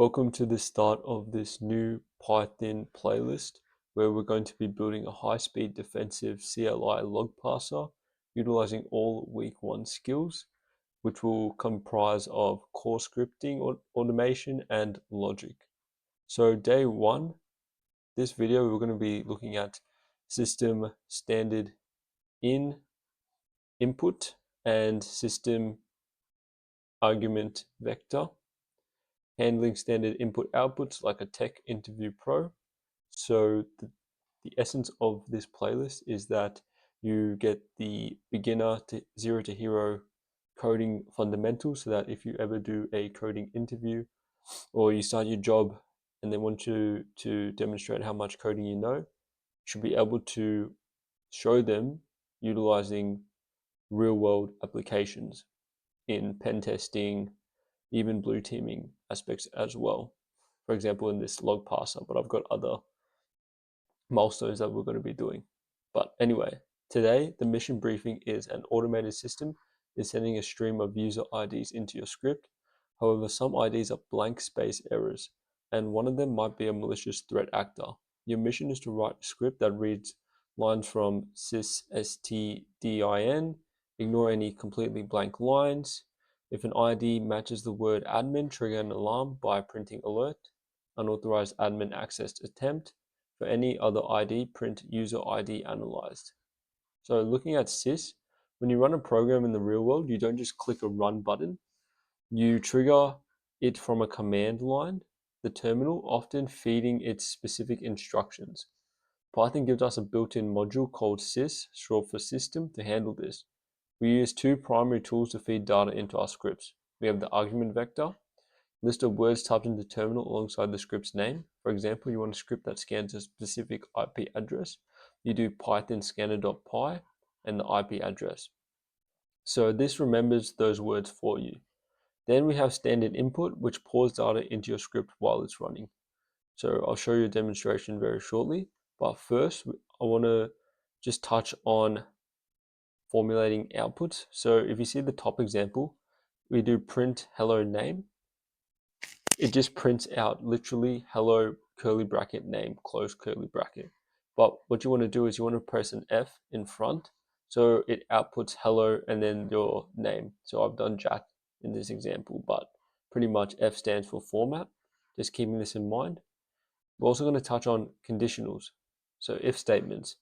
Welcome to the start of this new Python playlist where we're going to be building a high-speed defensive CLI log parser utilizing all week 1 skills, which will comprise of core scripting, automation, and logic. So day 1, this video we're going to be looking at system standard input and system argument vector, handling standard input outputs like a tech interview pro. So the essence of this playlist is that you get the beginner to zero to hero coding fundamentals, so that if you ever do a coding interview or you start your job and they want you to demonstrate how much coding you know, you should be able to show them utilizing real world applications in pen testing, even blue teaming aspects as well. For example, in this log parser, but I've got other milestones that we're going to be doing. But anyway, today the mission briefing is an automated system is sending a stream of user IDs into your script. However, some IDs are blank space errors, and one of them might be a malicious threat actor. Your mission is to write a script that reads lines from sysstdin, ignore any completely blank lines. If an ID matches the word admin, trigger an alarm by printing alert, unauthorized admin access attempt. For any other ID, print user ID analyzed. So looking at sys, when you run a program in the real world, you don't just click a run button. You trigger it from a command line, the terminal, often feeding its specific instructions. Python gives us a built-in module called sys, short for system, to handle this. We use two primary tools to feed data into our scripts. We have the argument vector, list of words typed into terminal alongside the script's name. For example, you want a script that scans a specific IP address. You do python scanner.py and the IP address. So this remembers those words for you. Then we have standard input, which pours data into your script while it's running. So I'll show you a demonstration very shortly. But first, I want to just touch on formulating outputs. So if you see the top example, we do print hello name. It just prints out literally hello curly bracket name close curly bracket. But what you want to do is you want to press an F in front so it outputs hello and then your name. So I've done Jack in this example, but pretty much F stands for format. Just keeping this in mind. We're also going to touch on conditionals. So if statements,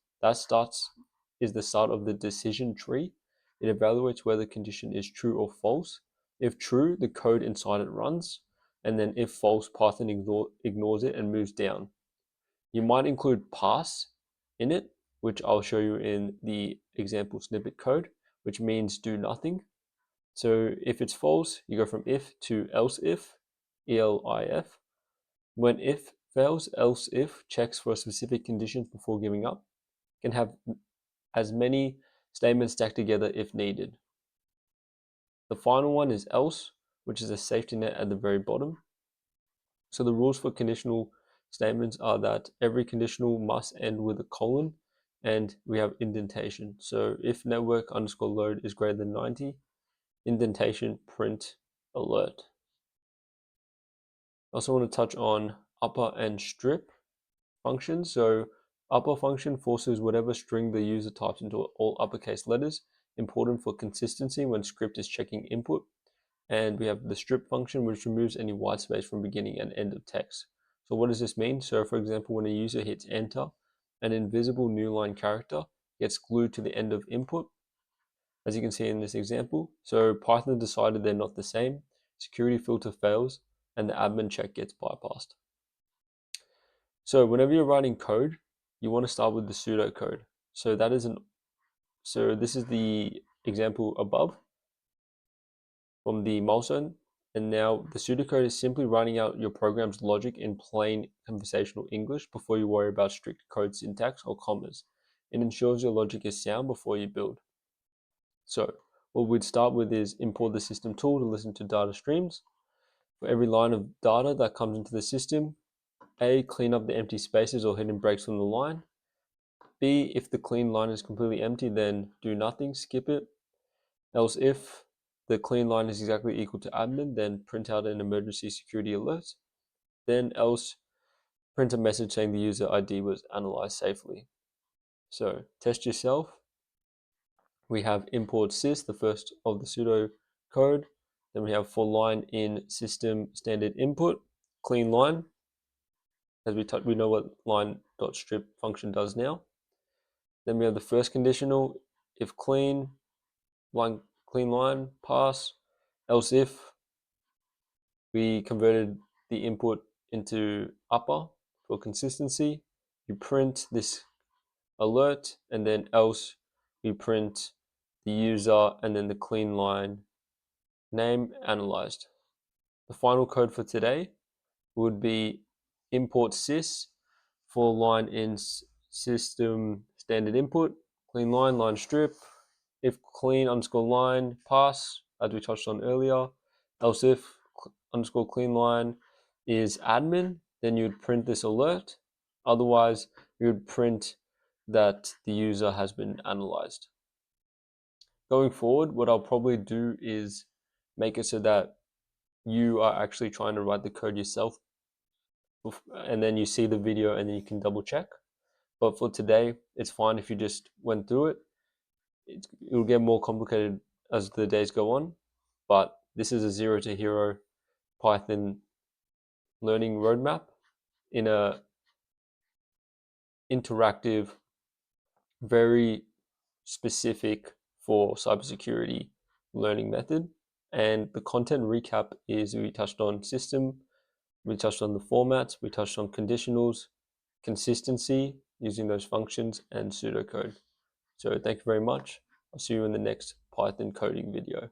is the start of the decision tree. It evaluates whether the condition is true or false. If true, the code inside it runs. And then if false, Python ignores it and moves down. You might include pass in it, which I'll show you in the example snippet code, which means do nothing. So if it's false, you go from if to else if, ELIF. When if fails, else if checks for specific conditions before giving up. Can have as many statements stacked together if needed. The final one is else, which is a safety net at the very bottom. So the rules for conditional statements are that every conditional must end with a colon, and we have indentation. So if network underscore load is greater than 90, indentation print alert. I also want to touch on upper and strip functions. So upper function forces whatever string the user types into all uppercase letters, important for consistency when script is checking input. And we have the strip function, which removes any white space from beginning and end of text. So what does this mean? So for example, when a user hits enter, an invisible new line character gets glued to the end of input, as you can see in this example. So Python decided they're not the same, security filter fails, and the admin check gets bypassed. So whenever you're writing code, you want to start with the pseudocode. So this is the example above from the milestone. And now the pseudocode is simply writing out your program's logic in plain conversational English before you worry about strict code syntax or commas. It ensures your logic is sound before you build. So what we'd start with is import the system tool to listen to data streams. For every line of data that comes into the system, A, clean up the empty spaces or hidden breaks from the line. B, if the clean line is completely empty, then do nothing, skip it. Else if the clean line is exactly equal to admin, then print out an emergency security alert. then else print a message saying the user ID was analyzed safely. So test yourself. We have import sys, the first of the pseudo code. Then we have for line in system standard input, clean line. As we know what line.strip function does now. Then we have the first conditional, if clean, clean line, pass, else if. We converted the input into upper for consistency. You print this alert, and then else we print the user and then the clean line name analyzed. The final code for today would be import sys for line in system standard input, clean line strip, if clean underscore line pass, as we touched on earlier, else if underscore clean line is admin, then you'd print this alert. Otherwise, you would print that the user has been analyzed. Going forward, what I'll probably do is make it so that you are actually trying to write the code yourself, and then you see the video and then you can double check. But for today, it's fine if you just went through it. It'll get more complicated as the days go on, but this is a 0 to hero Python learning roadmap in a interactive, very specific for cybersecurity learning method. And the content recap is we touched on system, we touched on the formats, we touched on conditionals, consistency using those functions, and pseudocode. So thank you very much. I'll see you in the next Python coding video.